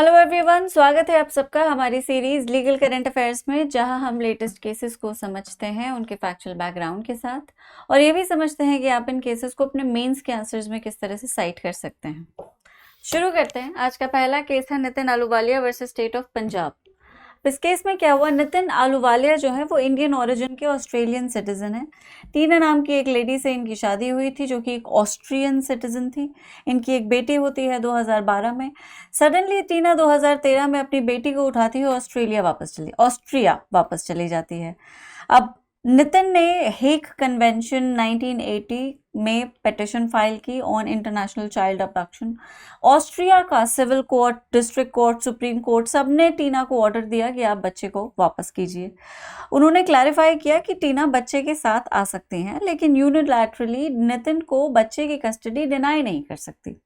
Hello everyone, स्वागत है आप सबका हमारी सीरीज लीगल करंट अफेयर्स में, जहां हम लेटेस्ट केसेस को समझते हैं उनके फैक्चुअल बैकग्राउंड के साथ और ये भी समझते हैं कि आप इन केसेस को अपने मेंस के आंसर्स में किस तरह से साइट कर सकते हैं। शुरू करते हैं। आज का पहला केस है Nitin Ahluwalia versus state of Punjab. इस केस में क्या हुआ, नितिन आलूवालिया जो है वो इंडियन ओरिजिन के ऑस्ट्रेलियन सिटीजन है। टीना नाम की एक लेडी से इनकी शादी हुई थी जो कि एक ऑस्ट्रियन सिटीजन थी। इनकी एक बेटी होती है 2012 में। सडनली टीना 2013 में अपनी बेटी को उठाती है ऑस्ट्रिया वापस चली जाती है। अब नितिन ने हेग कन्वेंशन 1980 में पिटिशन फाइल की on international child abduction. Austria का civil court, district court, supreme court सबने टीना को ऑर्डर दिया कि आप बच्चे को वापस कीजिए। उन्होंने क्लैरिफाई किया कि टीना बच्चे के साथ आ सकती हैं, लेकिन यूनिलैटरली नितिन को बच्चे की कस्टडी डिनाई नहीं कर सकती।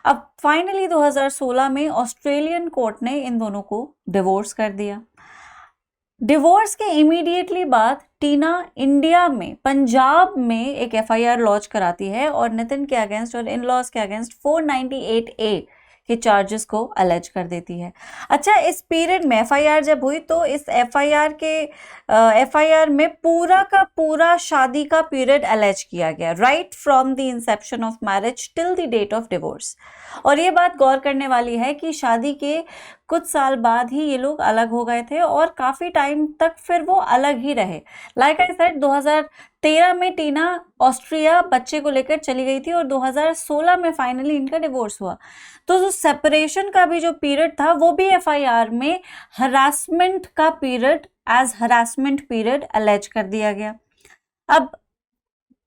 अब फाइनली 2016 में ऑस्ट्रेलियन कोर्ट ने इन दोनों को डिवोर्स कर दिया। डिवोर्स के इमीडिएटली बाद टीना इंडिया में पंजाब में एक एफआईआर लॉन्च कराती है और नितिन के अगेंस्ट और इन लॉज के अगेंस्ट 498A के चार्जेस को अलेज कर देती है। अच्छा, इस पीरियड में एफआईआर जब हुई तो इस एफआईआर में पूरा का पूरा शादी का पीरियड अलेज किया गया, right from the inception of marriage till the date of divorce. और ये बात गौर करने वाली है कि शादी के कुछ साल बाद ही ये लोग अलग हो गए थे और काफी टाइम तक फिर वो अलग ही रहे। लाइक आई सेड, 2013 में टीना ऑस्ट्रिया बच्चे को लेकर चली गई थी और 2016 में फाइनली इनका डिवोर्स हुआ। तो जो सेपरेशन का भी जो पीरियड था वो भी एफआईआर में हरासमेंट का period as harassment period alleged कर दिया गया। अब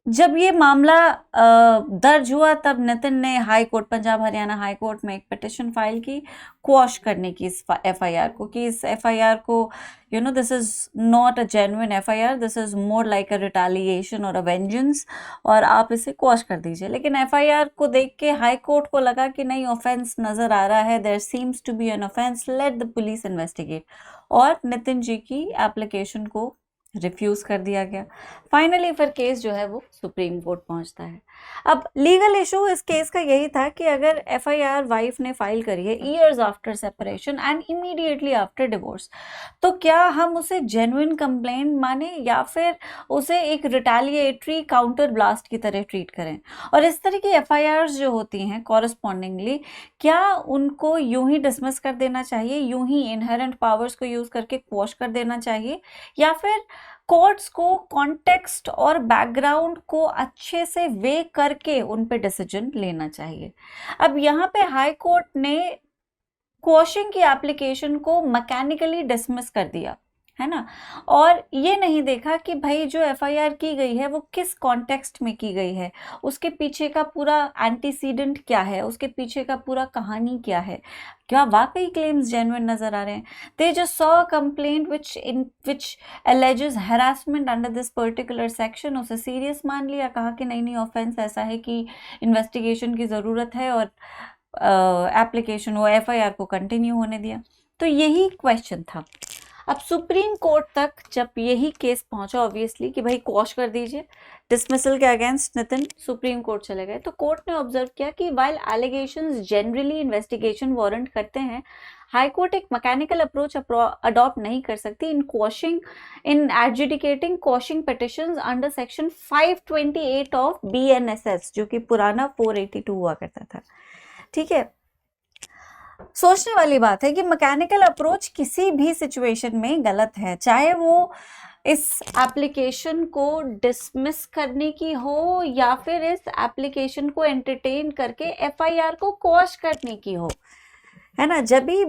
जब ये मामला दर्ज हुआ तब नितिन ने high court, Punjab Haryana high court में एक पिटिशन फाइल की क्वॉश करने की इस एफआईआर को, कि इस एफआईआर को this is not a genuine FIR, this is more like a retaliation और अ वेंजेंस, और आप इसे क्वॉश कर दीजिए। लेकिन एफआईआर को देख के हाई कोर्ट को लगा कि नहीं, ऑफेंस नजर आ रहा है, there seems to be an offence, let the police investigate, और नितिन जी की एप्लीकेशन को रिफ्यूज कर दिया गया। फाइनली फिर केस जो है वो सुप्रीम कोर्ट पहुंचता है। अब लीगल इशू इस केस का यही था कि अगर एफआईआर वाइफ ने फाइल करी है years after separation and immediately after divorce, तो क्या हम उसे जेन्युइन कंप्लेंट माने या फिर उसे एक रिटेलिएटरी काउंटर ब्लास्ट की तरह ट्रीट करें। और इस तरह की एफआईआर्स जो होती हैं कॉरस्पॉन्डिंगली, क्या उनको यूं ही डिसमिस कर देना चाहिए, यूं ही इनहेरेंट पावर्स को यूज करके क्वॉश कर देना चाहिए, या फिर कोर्ट्स को कॉन्टेक्स्ट और बैकग्राउंड को अच्छे से वे करके उन पे डिसीजन लेना चाहिए। अब यहाँ पे हाई कोर्ट ने क्वॉशिंग की एप्लीकेशन को मैकेनिकली डिसमिस कर दिया, है ना, और ये नहीं देखा कि भाई जो एफआईआर की गई है वो किस कॉन्टेक्स्ट में की गई है, उसके पीछे का पूरा एंटीसीडेंट क्या है, उसके पीछे का पूरा कहानी क्या है, क्या वाकई क्लेम्स जेन्युइन नजर आ रहे हैं। They just saw a complaint which alleges harassment under this particular section, उसे सीरियस मान लिया, कहा कि नहीं ऑफेंस ऐसा है कि इन्वेस्टिगेशन की ज़रूरत है, और एप्लीकेशन वो एफआईआर को कंटिन्यू होने दिया। तो यही क्वेश्चन था। अब सुप्रीम कोर्ट तक जब यही केस पहुंचा ऑब्वियसली कि भाई क्वॉश कर दीजिए, डिसमिसल के अगेंस्ट नितिन सुप्रीम कोर्ट चले गए, तो कोर्ट ने ऑब्जर्व किया कि while allegations generally investigation warrant करते हैं, हाई कोर्ट एक मैकेनिकल अप्रोच अडॉप्ट नहीं कर सकती in adjudicating quashing petitions under section 528 of BNSS, जो कि पुराना 482 हुआ करता था। ठीक है, सोचने वाली बात है कि मैकेनिकल अप्रोच किसी भी सिचुएशन में गलत है, चाहे वो इस एप्लीकेशन को डिसमिस करने की हो या फिर इस एप्लीकेशन को एंटरटेन करके एफआईआर को क्वॉश करने की हो, है ना। जब भी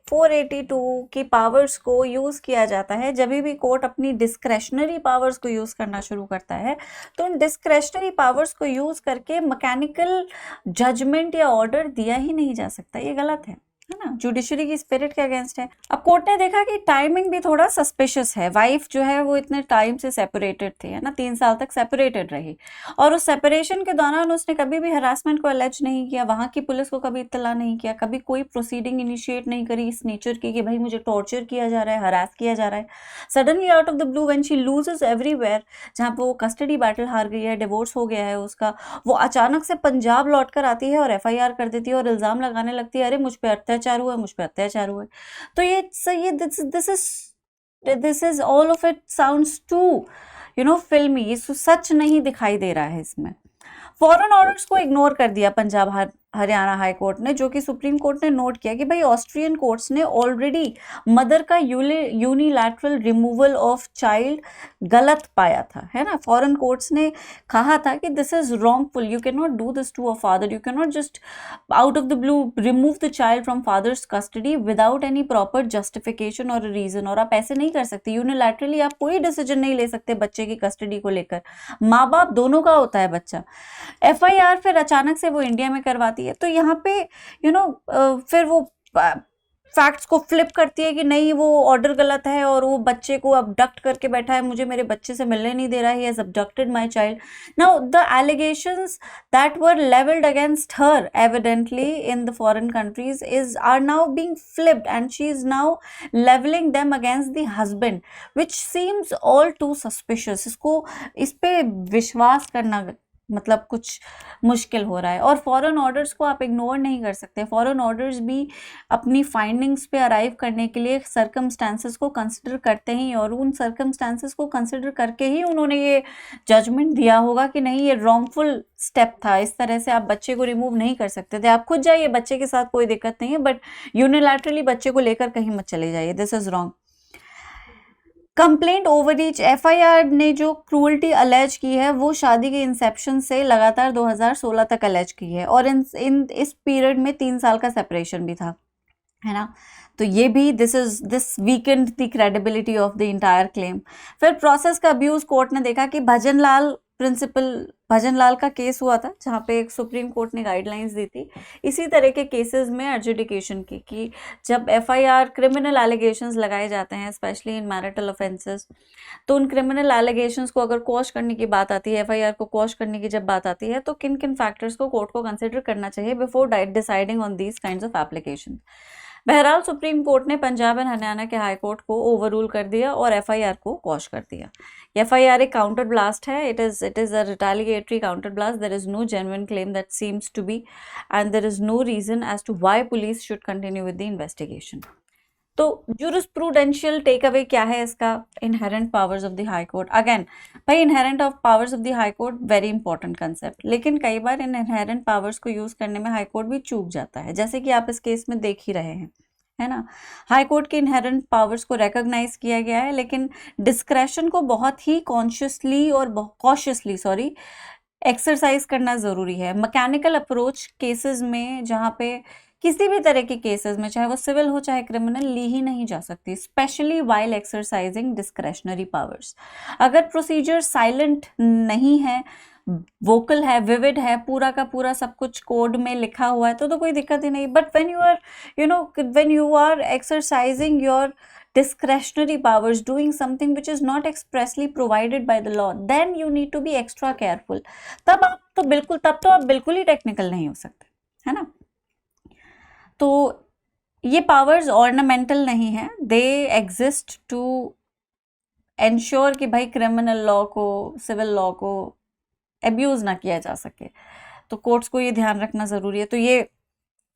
482 की पावर्स को यूज किया जाता है, जब भी कोर्ट अपनी डिस्क्रेशनरी पावर्स को यूज करना शुरू करता है, तो उन डिस्क्रेशनरी पावर्स को यूज करके मैकेनिकल जजमेंट या ऑर्डर दिया ही नहीं जा सकता, ये गलत है ना, जुडिशरी की स्पिरिट के अगेंस्ट है। अब कोर्ट ने देखा कि टाइमिंग भी थोड़ा सस्पिशियस है, वाइफ जो है वो इतने टाइम से सेपरेटेड थी, है ना, 3 साल तक सेपरेटेड रही, और उस सेपरेशन के दौरान उसने कभी भी हरासमेंट को अलेज नहीं किया, वहां की पुलिस को कभी इत्तला नहीं किया, कभी कोई प्रोसीडिंग इनिशिएट नहीं करी इस नेचर की कि भाई मुझे टॉर्चर किया जा रहा है, हरास किया जा रहा है। Suddenly out of the blue when she loses everywhere, जहाँ पे वो कस्टडी बैटल हार गई है, डिवोर्स हो गया है उसका, वो अचानक से पंजाब लौट कर आती है और एफआईआर कर देती है और इल्जाम लगाने लगती है, अरे मुझ पे अत्याचार अत्याचार हुआ है, मुझ पे अत्याचार हुआ है। तो ये this is all of it sounds too filmy, ये सच नहीं दिखाई दे रहा है इसमें। फॉरेन ऑर्डर्स को इग्नोर कर दिया पंजाब हरियाणा हाई कोर्ट ने, जो कि सुप्रीम कोर्ट ने नोट किया कि भाई ऑस्ट्रियन कोर्ट्स ने ऑलरेडी मदर का यूनिलैटरल रिमूवल ऑफ चाइल्ड गलत पाया था, है ना। फॉरेन कोर्ट्स ने कहा था कि this is wrongful, you can not do this to a father, you can not just out of the blue remove the child from father's custody without any proper justification और reason. और आप ऐसे नहीं कर सकते, यूनिलैटरली आप कोई decision नहीं ले सकते बच्चे की कस्टडी को लेकर, माँ बाप दोनों का होता है बच्चा। FIR फिर अचानक से वो इंडिया में करवाती है, तो यहाँ पे फिर वो फैक्ट्स को फ्लिप करती है कि नहीं वो ऑर्डर गलत है और वो बच्चे को अबडक्ट करके बैठा है, मुझे मेरे बच्चे से मिलने नहीं दे रहा है, he has abducted my child. Now the allegations that were leveled against her evidently in the foreign countries are now being flipped and she is now leveling them against the husband, which seems all too suspicious. इस पे विश्वास करना मतलब कुछ मुश्किल हो रहा है। और फॉरेन ऑर्डर्स को आप इग्नोर नहीं कर सकते, फॉरेन ऑर्डर्स भी अपनी फाइंडिंग्स पे अराइव करने के लिए सर्कमस्टांसेस को कंसिडर करते हैं, और उन सर्कमस्टांसेस को कंसिडर करके ही उन्होंने ये जजमेंट दिया होगा कि नहीं ये रॉन्गफुल स्टेप था, इस तरह से आप बच्चे को रिमूव नहीं कर सकते थे। आप खुद जाइए, बच्चे के साथ कोई दिक्कत नहीं है, बट यूनिलैटरली बच्चे को लेकर कहीं मत चले जाइए, this is wrong. Complaint overreach, FIR ने जो क्रूअल्टी अलेज की है वो शादी के इंसेप्शन से लगातार 2016 तक अलेज की है, और इस पीरियड में 3 साल का सेपरेशन भी था, है ना। तो ये भी this Weeknd the credibility of the entire claim. फिर प्रोसेस का अब्यूज कोर्ट ने देखा कि भजनलाल का केस हुआ था, जहाँ पे एक सुप्रीम कोर्ट ने गाइडलाइंस दी थी इसी तरह के केसेस में एडजुडिकेशन की, कि जब FIR क्रिमिनल एलिगेशंस लगाए जाते हैं स्पेशली इन मैरिटल ऑफेंसेस, तो उन क्रिमिनल एलिगेशंस को अगर क्वॉश करने की बात आती है, FIR को क्वॉश करने की जब बात आती है, तो किन किन फैक्टर्स को कोर्ट को कंसिडर करना चाहिए before deciding on these kinds of application. बहरहाल सुप्रीम कोर्ट ने पंजाब एंड हरियाणा के हाई कोर्ट को ओवररूल कर दिया और FIR को क्वॉश कर दिया। FIR एक काउंटर ब्लास्ट है, it is a retaliatory counter blast, there is no genuine claim that seems to be, and there is no reason as to why police should continue with the investigation. तो jurisprudential take away क्या है इसका? Inherent powers of the high court. Again भाई, inherent of powers of the high court very important concept, लेकिन कई बार इन inherent powers को यूज करने में हाई कोर्ट भी चूक जाता है, जैसे कि आप इस केस में देख ही रहे हैं, है ना। हाई कोर्ट के इनहेरेंट पावर्स को रिकॉग्नाइज किया गया है, लेकिन डिस्क्रेशन को बहुत ही कॉन्शियसली और कॉशियसली एक्सरसाइज करना ज़रूरी है। मैकेनिकल अप्रोच केसेस में, जहाँ पे किसी भी तरह के केसेस में, चाहे वो सिविल हो चाहे क्रिमिनल, ली ही नहीं जा सकती, specially while exercising discretionary powers. अगर प्रोसीजर साइलेंट नहीं है, वोकल है, विविड है, पूरा का पूरा सब कुछ कोड में लिखा हुआ है, तो कोई दिक्कत ही नहीं। But when you are exercising your discretionary powers, doing something which is not expressly provided by the law, then you need to be extra careful. तब तो आप बिल्कुल ही टेक्निकल नहीं हो सकते, है ना। तो ये पावर्स ऑर्नामेंटल नहीं है, दे एग्जिस्ट टू एंश्योर कि भाई क्रिमिनल लॉ को, सिविल लॉ को एब्यूज ना किया जा सके। तो कोर्ट्स को ये ध्यान रखना ज़रूरी है। तो ये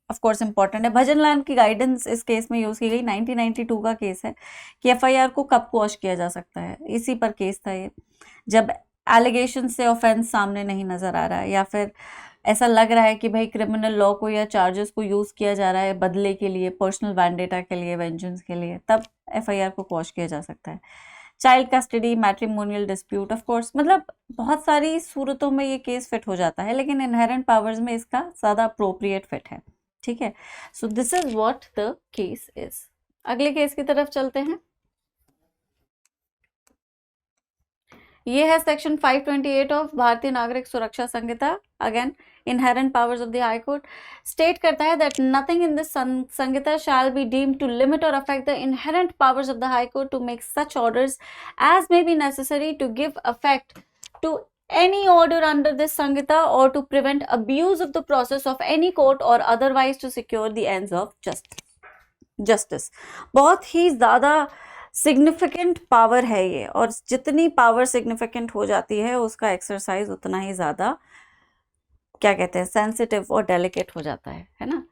ऑफ कोर्स इंपॉर्टेंट है। भजनलाल की गाइडेंस इस केस में यूज़ की गई, 1992 का केस है कि FIR को कब क्वॉश किया जा सकता है, इसी पर केस था ये, जब एलिगेशन से ऑफेंस सामने नहीं नज़र आ रहा है, या फिर ऐसा लग रहा है कि भाई क्रिमिनल लॉ को या चार्जेस को यूज़ किया जा रहा है बदले के लिए, पर्सनल वैंडेटा के लिए, वेंजेंस के लिए, तब FIR को क्वॉश किया जा सकता है। Child custody, matrimonial dispute, of course मतलब बहुत सारी सूरतों में ये केस फिट हो जाता है, लेकिन इनहेरेंट पावर्स में इसका ज़्यादा अप्रोप्रिएट फिट है, ठीक है। So this is what the case is. अगले केस की तरफ चलते हैं। ये है section 528 of Bharatiya Nagarik Suraksha Sanhita. Again inherent powers of the high court state करता है that nothing in this Sanhita shall be deemed to limit और affect the inherent powers of the high court to make such orders as may be necessary to give effect to any order under this Sanhita or to prevent abuse of the process of any court or otherwise to secure the ends of justice. बहुत ही ज़्यादा significant power है ये, और जितनी power significant हो जाती है उसका एक्सरसाइज उतना ही ज़्यादा क्या कहते हैं सेंसिटिव और डेलिकेट हो जाता है ना।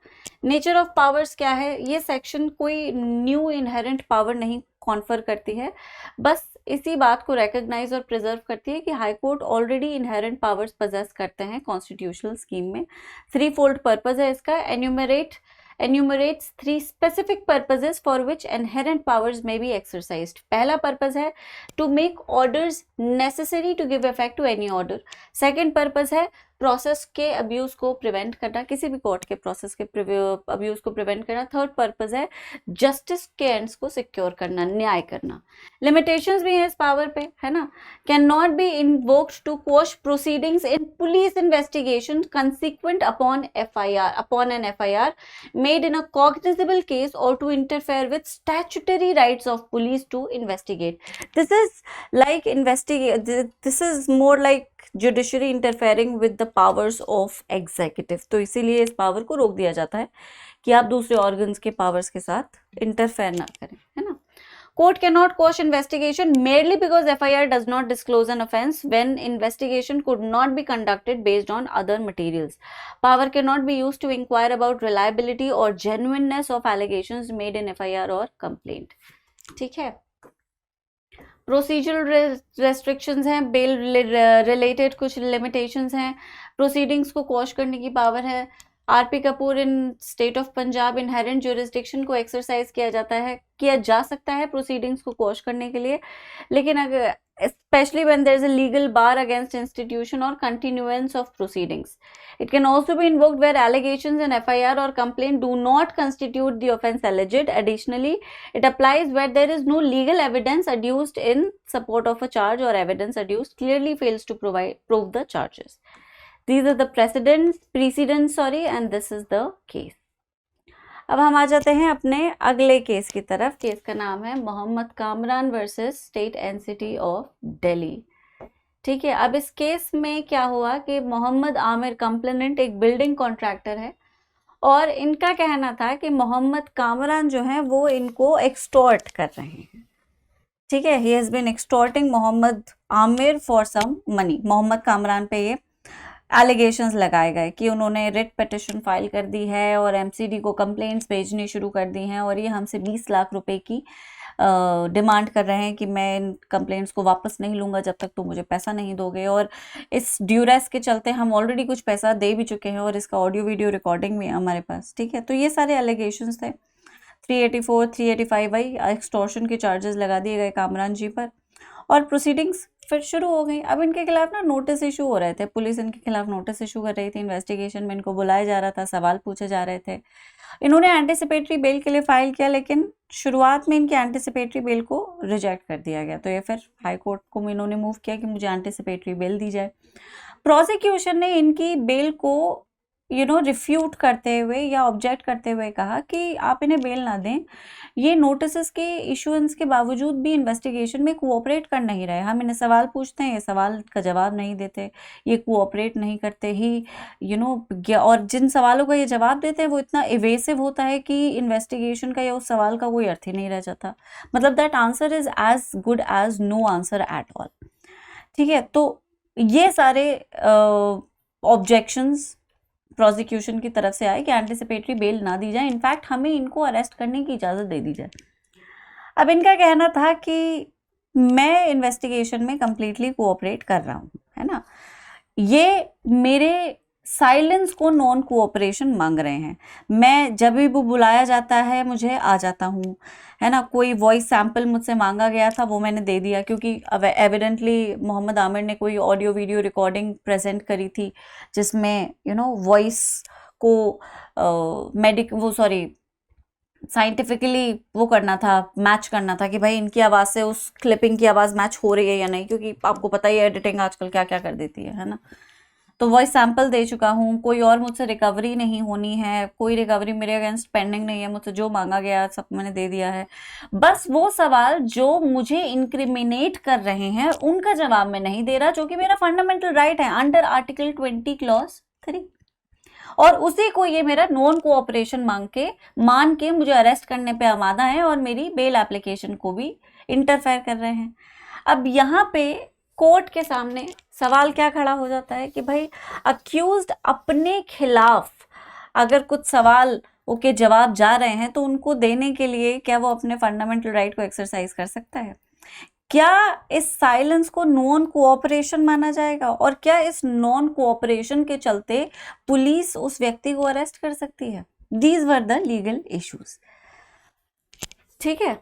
नेचर ऑफ पावर्स क्या है, ये सेक्शन कोई न्यू इनहेरेंट पावर नहीं कॉन्फर करती है, बस इसी बात को रिकॉग्नाइज और प्रिजर्व करती है कि high court already inherent powers possess करते हैं कॉन्स्टिट्यूशनल स्कीम में। थ्री फोल्ड पर्पज है इसका, enumerates three specific purposes for which inherent powers may be exercised. पहला पर्पज है to make orders necessary to give effect to any order. Second purpose है process के abuse को prevent करना, किसी भी कोर्ट के प्रोसेस के अब्यूज को प्रिवेंट करना। थर्ड पर्पज है जस्टिस के एंड्स को सिक्योर करना, न्याय करना। लिमिटेशंस भी है इस पावर पे, है ना। Can not be invoked to quash proceedings in police investigation consequent upon an FIR made in a cognizable case or to interfere with statutory rights of police to investigate. This is more like judiciary interfering with the powers of executive. तो इसीलिए इस power को रोक दिया जाता है कि आप दूसरे ऑर्गन्स के पावर्स के साथ इंटरफेयर ना करें, है ना। Court cannot quash investigation merely because FIR does not disclose an offence when investigation could not be conducted based on other materials. Power cannot be used to inquire about reliability or genuineness of allegations made in FIR or complaint. ठीक है। Procedural restrictions हैं, bail related कुछ limitations हैं, proceedings को quash करने की power है। RP Kapoor in state of Punjab inherent jurisdiction को एक्सरसाइज किया जा सकता है प्रोसीडिंग्स को क्वॉश करने के लिए, लेकिन अगर especially when there is a legal bar against institution or continuance of proceedings. It can also be invoked where allegations in FIR or complaint do not constitute the offence alleged. Additionally, it applies where there is no legal evidence adduced in support of a charge or evidence adduced clearly fails to prove the charges. These are the precedents, and this is the case. अब हम आ जाते हैं अपने अगले case की तरफ। Case का नाम है Mohammad Kamran versus state NCT of Delhi. ठीक है। अब इस केस में क्या हुआ कि मोहम्मद आमिर कंप्लेनेंट एक बिल्डिंग कॉन्ट्रैक्टर है और इनका कहना था कि मोहम्मद कामरान जो है वो इनको एक्सटॉर्ट कर रहे हैं। ठीक है, he has been extorting Mohammad Aamir for some money. Mohammad Kamran पे ये एलिगेशंस लगाए गए कि उन्होंने रिट पिटिशन फाइल कर दी है और एमसीडी को कंप्लेंट्स भेजनी शुरू कर दी हैं और ये हमसे 20 लाख रुपए की डिमांड कर रहे हैं कि मैं इन कंप्लेंट्स को वापस नहीं लूँगा जब तक तुम मुझे पैसा नहीं दोगे। और इस ड्यूरेस के चलते हम ऑलरेडी कुछ पैसा दे भी चुके हैं और इसका ऑडियो वीडियो रिकॉर्डिंग भी है हमारे पास। ठीक है, तो ये सारे एलिगेशंस थे। 384 385 वाई एक्सटॉर्शन के चार्जेस लगा दिए गए कामरान जी पर और प्रोसीडिंग्स फिर शुरू हो गई। अब इनके खिलाफ ना नोटिस इशू हो रहे थे, पुलिस इनके खिलाफ नोटिस इशू कर रही थी, इन्वेस्टिगेशन में इनको बुलाया जा रहा था, सवाल पूछे जा रहे थे। इन्होंने एंटिसिपेटरी बेल के लिए फाइल किया, लेकिन शुरुआत में इनकी एंटिसिपेटरी बेल को रिजेक्ट कर दिया गया। तो ये फिर हाई कोर्ट को इन्होंने मूव किया कि मुझे एंटिसिपेटरी बेल दी जाए। प्रोसिक्यूशन ने इनकी बेल को रिफ्यूट करते हुए या ऑब्जेक्ट करते हुए कहा कि आप इन्हें बेल ना दें, ये नोटिस के इशुएंस के बावजूद भी इन्वेस्टिगेशन में कोऑपरेट कर नहीं रहे। हम इन्हें सवाल पूछते हैं, ये सवाल का जवाब नहीं देते, ये कोऑपरेट नहीं करते ही और जिन सवालों का ये जवाब देते हैं वो इतना इवेसिव होता है कि इन्वेस्टिगेशन का या उस सवाल का कोई अर्थ ही नहीं रह जाता। मतलब that answer is as good as no answer at all. ठीक है, तो ये सारे ऑब्जेक्शंस प्रोसिक्यूशन की तरफ से आए कि एंटिसिपेटरी बेल ना दी जाए, इनफैक्ट हमें इनको अरेस्ट करने की इजाज़त दे दी जाए। अब इनका कहना था कि मैं इन्वेस्टिगेशन में कंप्लीटली कोऑपरेट कर रहा हूँ, है ना। ये मेरे साइलेंस को नॉन कोऑपरेशन मांग रहे हैं। मैं जब भी वो बुलाया जाता है मुझे आ जाता हूँ, है ना। कोई वॉइस सैंपल मुझसे मांगा गया था, वो मैंने दे दिया, क्योंकि एविडेंटली मोहम्मद आमिर ने कोई ऑडियो वीडियो रिकॉर्डिंग प्रेजेंट करी थी जिसमें वॉइस को साइंटिफिकली वो करना था, मैच करना था कि भाई इनकी आवाज़ से उस क्लिपिंग की आवाज़ मैच हो रही है या नहीं, क्योंकि आपको पता ही है एडिटिंग आजकल क्या क्या कर देती है ना। तो वॉइस सैंपल दे चुका हूँ, कोई और मुझसे रिकवरी नहीं होनी है, कोई रिकवरी मेरे अगेंस्ट पेंडिंग नहीं है, मुझसे जो मांगा गया सब मैंने दे दिया है। बस वो सवाल जो मुझे इंक्रिमिनेट कर रहे हैं उनका जवाब मैं नहीं दे रहा, जो कि मेरा फंडामेंटल राइट है अंडर आर्टिकल 20 क्लॉज 3, और उसी को ये मेरा नॉन कोऑपरेशन मान के मुझे अरेस्ट करने पे आमादा है और मेरी बेल एप्लीकेशन को भी इंटरफेयर कर रहे हैं। अब यहाँ पे कोर्ट के सामने सवाल क्या खड़ा हो जाता है कि भाई अक्यूज्ड अपने खिलाफ अगर कुछ सवाल ओके जवाब जा रहे हैं, तो उनको देने के लिए क्या वो अपने फंडामेंटल राइट को एक्सरसाइज कर सकता है? क्या इस साइलेंस को नॉन कोऑपरेशन माना जाएगा? और क्या इस नॉन कोऑपरेशन के चलते पुलिस उस व्यक्ति को अरेस्ट कर सकती है? These were the legal issues. ठीक है,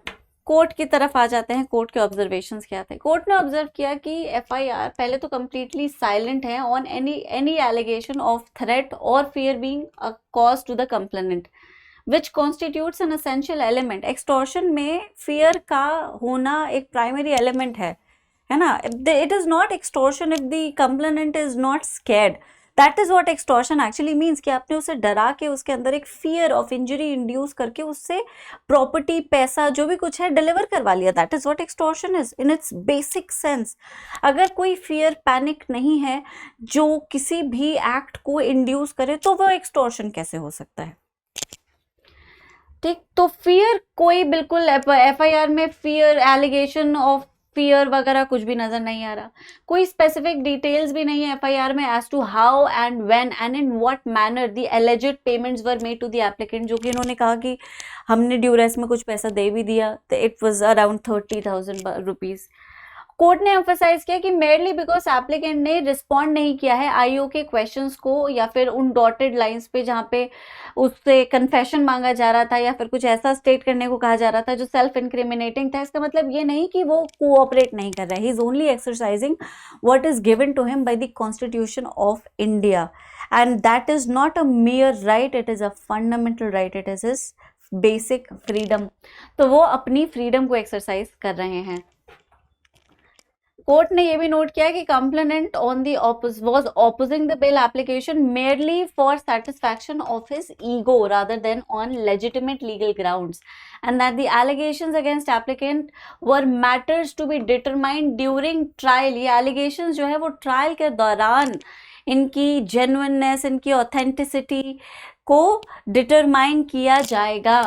कोर्ट की तरफ आ जाते हैं। कोर्ट के ऑब्जर्वेशंस क्या थे? कोर्ट ने ऑब्जर्व किया कि एफआईआर पहले तो कंप्लीटली साइलेंट है on any allegation of threat और fear being a cause to the complainant which constitutes an essential element. Extortion में फियर का होना एक प्राइमरी एलिमेंट है ना? It is not extortion if the complainant is not scared. That is what extortion actually means कि आपने उसे डरा के उसके अंदर एक फियर ऑफ इंजरी इंड्यूस करके उससे प्रॉपर्टी, पैसा, जो भी कुछ है डिलीवर करवा लिया। That is what extortion is in its basic sense. अगर कोई फियर, पैनिक नहीं है जो किसी भी एक्ट को इंड्यूस करे, तो वो एक्सटॉर्शन कैसे हो सकता है? ठीक, तो फियर कोई बिल्कुल एफआईआर में फियर, एलिगेशन ऑफ फियर वगैरह कुछ भी नजर नहीं आ रहा। कोई स्पेसिफिक डिटेल्स भी नहीं है एफआईआर में as to how and when and in what manner the alleged payments were made to the applicant. जो कि इन्होंने कहा कि हमने ड्यूरेस में कुछ पैसा दे भी दिया, तो it was around 30,000 rupees. Court ने एम्फसाइज किया कि मेरली बिकॉज एप्लीकेंट ने रिस्पॉन्ड नहीं किया है आईओ के क्वेश्चंस को, या फिर उन डॉटेड लाइंस पे जहाँ पे उससे कन्फेशन मांगा जा रहा था या फिर कुछ ऐसा स्टेट करने को कहा जा रहा था जो सेल्फ इंक्रिमिनेटिंग था। इसका मतलब ये नहीं कि वो कोऑपरेट नहीं कर रहा है, he is only exercising what is given to him by the constitution of India, and that is not a mere right, it is a fundamental right, it is his basic freedom. तो वो अपनी freedom को exercise कर रहे हैं। Court ने यह भी नोट किया कि complainant on the was opposing the bill application merely for satisfaction of his ego rather than on legitimate legal grounds, and that the allegations against applicant were matters to be determined during trial। ये allegations जो है वो trial के दौरान इनकी genuineness, इनकी authenticity को determine किया जाएगा,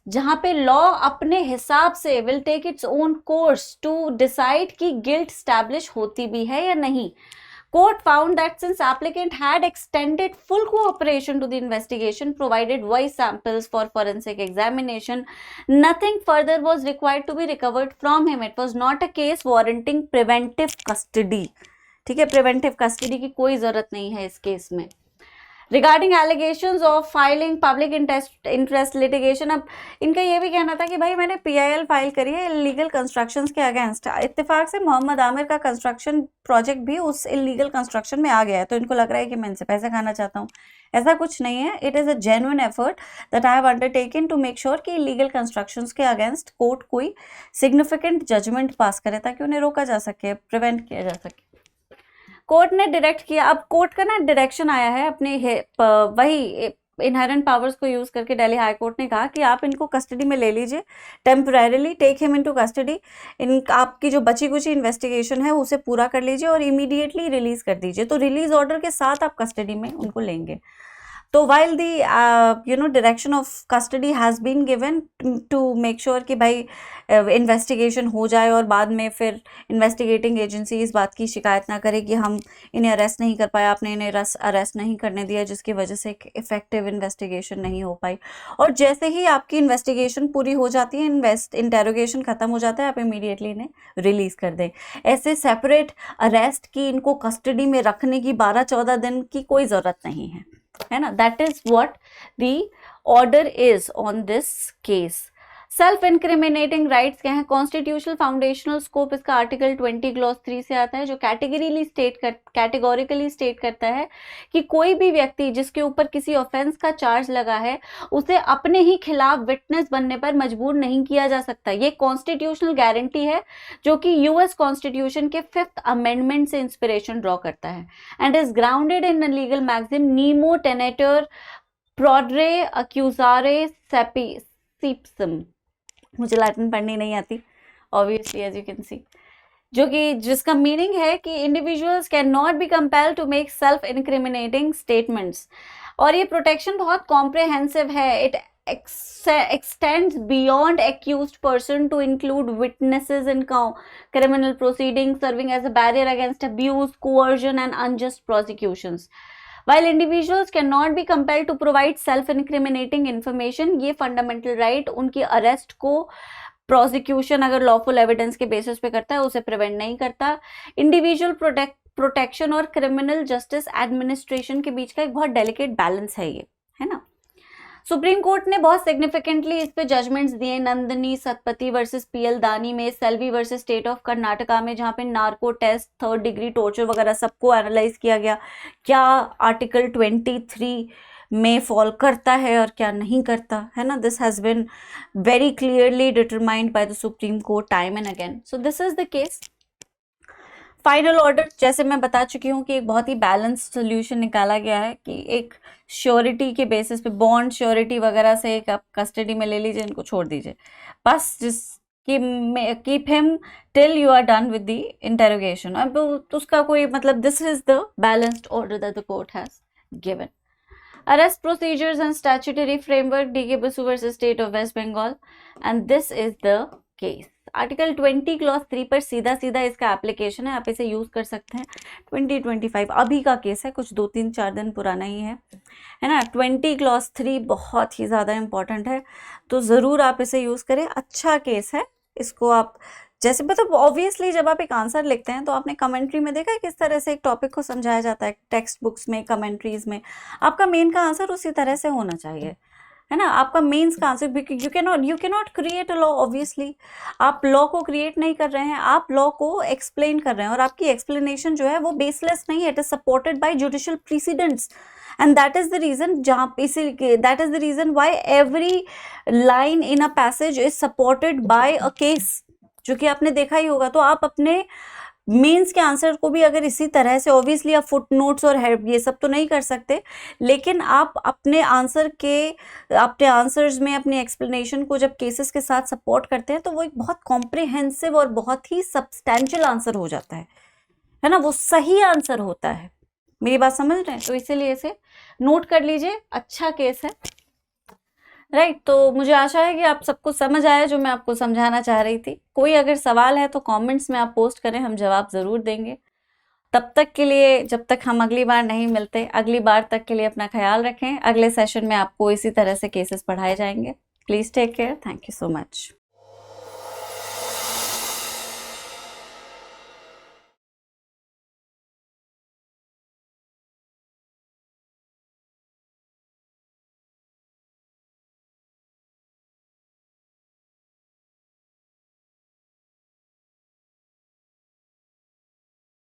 जहां पे लॉ अपने हिसाब से will take its own course to decide कि गिल्ट स्टैब्लिश होती भी है या नहीं। Court found that since applicant had extended full cooperation to the investigation, provided voice samples for forensic examination, nothing further was required to be recovered from him. It was not a case warranting preventive custody. ठीक है, preventive custody की कोई जरूरत नहीं है इस case में। Regarding allegations of filing public interest litigation, अब इनका ये भी कहना था कि भाई मैंने पीआईएल फाइल करी है इलीगल कंस्ट्रक्शंस के अगेंस्ट। इत्तेफाक से मोहम्मद आमिर का कंस्ट्रक्शन प्रोजेक्ट भी उस इलीगल कंस्ट्रक्शन में आ गया है, तो इनको लग रहा है कि मैं इनसे पैसे खाना चाहता हूँ। ऐसा कुछ नहीं है। It is a genuine effort that I have undertaken to make sure कि इलीगल कंस्ट्रक्शंस के अगेंस्ट कोर्ट कोई सिग्निफिकेंट जजमेंट पास करे ताकि उन्हें रोका जा सके, प्रिवेंट किया जा सके। कोर्ट ने डायरेक्ट किया, अब कोर्ट का ना डायरेक्शन आया है अपने वही इनहेरेंट पावर्स को यूज करके दिल्ली हाई कोर्ट ने कहा कि आप इनको कस्टडी में ले लीजिए, temporarily take him into custody. आपकी जो बची कुची इन्वेस्टिगेशन है उसे पूरा कर लीजिए और इमीडिएटली रिलीज कर दीजिए। तो रिलीज ऑर्डर के साथ आप कस्टडी में उनको लेंगे। तो while the direction of custody has been given to make sure कि भाई इन्वेस्टिगेशन हो जाए और बाद में फिर इन्वेस्टिगेटिंग एजेंसी इस बात की शिकायत ना करे कि हम इन्हें अरेस्ट नहीं कर पाए, आपने इन्हें अरेस्ट नहीं करने दिया, जिसकी वजह से एक इफेक्टिव इन्वेस्टिगेशन नहीं हो पाई। और जैसे ही आपकी इन्वेस्टिगेशन पूरी हो जाती है, इंटेरोगेशन खत्म हो जाता है, आप इमीडिएटली इन्हें रिलीज कर दें। ऐसे सेपरेट अरेस्ट की, इनको कस्टडी में रखने की 12-14 दिन की कोई ज़रूरत नहीं है ना। That is what the order is on this case. Self incriminating rights क्या है? कॉन्स्टिट्यूशनल फाउंडेशनल स्कोप इसका आर्टिकल 20 क्लॉज 3 से आता है, जो कैटेगोरिकली स्टेट करता है कि कोई भी व्यक्ति जिसके ऊपर किसी ऑफेंस का चार्ज लगा है उसे अपने ही खिलाफ विटनेस बनने पर मजबूर नहीं किया जा सकता। ये कॉन्स्टिट्यूशनल गारंटी है जो कि यूएस कॉन्स्टिट्यूशन के 5th अमेंडमेंट से इंस्पिरेशन ड्रॉ करता है and is grounded in legal maxim नीमो टेनेटर प्रोडरे अक्यूजारे सेपिसिप्सम। मुझे लैटिन पढ़नी नहीं आती obviously, as you can see, जो कि जिसका मीनिंग है कि individuals can not be compelled to make self incriminating statements. और ये प्रोटेक्शन बहुत कॉम्प्रिहेंसिव है। It extends beyond accused person to include witnesses in criminal proceedings, serving as a barrier against abuse, coercion and unjust prosecutions. While individuals cannot be compelled to provide self-incriminating information, ये fundamental right उनकी arrest को prosecution अगर lawful evidence के basis पे करता है उसे prevent नहीं करता। इंडिविजुअल प्रोटेक्शन और क्रिमिनल जस्टिस एडमिनिस्ट्रेशन के बीच का एक बहुत डेलिकेट बैलेंस है ये, है ना। सुप्रीम कोर्ट ने बहुत सिग्निफिकेंटली इस पे जजमेंट्स दिए, नंदिनी सतपथी वर्सेस पीएल दानी में, Selvi versus state of Karnataka में, जहाँ पे narco test, 3rd degree torture वगैरह सबको एनालाइज किया गया, क्या आर्टिकल 23 में फॉल करता है और क्या नहीं करता है ना। This has been very clearly determined by the supreme court time and again. So this is the case. Final order जैसे मैं बता चुकी हूँ कि एक बहुत ही बैलेंस सोल्यूशन निकाला गया है कि एक श्योरिटी के बेसिस पे, बॉन्ड श्योरिटी वगैरह से एक आप कस्टडी में ले लीजिए, इनको छोड़ दीजिए बस, जिस keep him till you are done with the interrogation. अब उसका कोई मतलब, this is the balanced order that the court has given. Arrest procedures and statutory framework, D.K. Basu versus State of West Bengal, and this is the case. Article 20 clause 3 पर सीधा सीधा इसका application है, आप इसे यूज कर सकते हैं। 2025 अभी का केस है, कुछ 2-3-4 दिन पुराना ही है ना। 20 क्लॉज 3 बहुत ही ज़्यादा इंपॉर्टेंट है, तो ज़रूर आप इसे यूज करें। अच्छा केस है, इसको आप जैसे मतलब ऑब्वियसली जब आप एक आंसर लिखते हैं तो आपने कमेंट्री में देखा है किस तरह से एक टॉपिक को समझाया जाता है, टेक्स्ट बुक्स में, कमेंट्रीज में। आपका मेन का आंसर उसी तरह से होना चाहिए, है ना। आपका मेंस का answer, you can not create a law, obviously आप लॉ को क्रिएट नहीं कर रहे हैं, आप लॉ को एक्सप्लेन कर रहे हैं, और आपकी एक्सप्लेनेशन जो है वो बेसलेस नहीं है, it is supported by judicial precedents, and that is the reason that is the reason why every line in a passage is supported by a case, जो कि आपने देखा ही होगा। तो आप अपने मेंस के आंसर को भी अगर इसी तरह से, ऑब्वियसली आप फुट नोट्स और ये सब तो नहीं कर सकते, लेकिन आप अपने आंसर्स में अपनी एक्सप्लेनेशन को जब केसेस के साथ सपोर्ट करते हैं तो वो एक बहुत कॉम्प्रिहेंसिव और बहुत ही सब्सटैंशियल आंसर हो जाता है ना, वो सही आंसर होता है। मेरी बात समझ रहे हैं? तो इसीलिए इसे नोट कर लीजिए, अच्छा केस है, राइट। तो मुझे आशा है कि आप सबको समझ आया जो मैं आपको समझाना चाह रही थी। कोई अगर सवाल है तो कमेंट्स में आप पोस्ट करें, हम जवाब ज़रूर देंगे। तब तक के लिए, जब तक हम अगली बार नहीं मिलते, अगली बार तक के लिए अपना ख्याल रखें। अगले सेशन में आपको इसी तरह से केसेस पढ़ाए जाएंगे। Please take care. Thank you so much.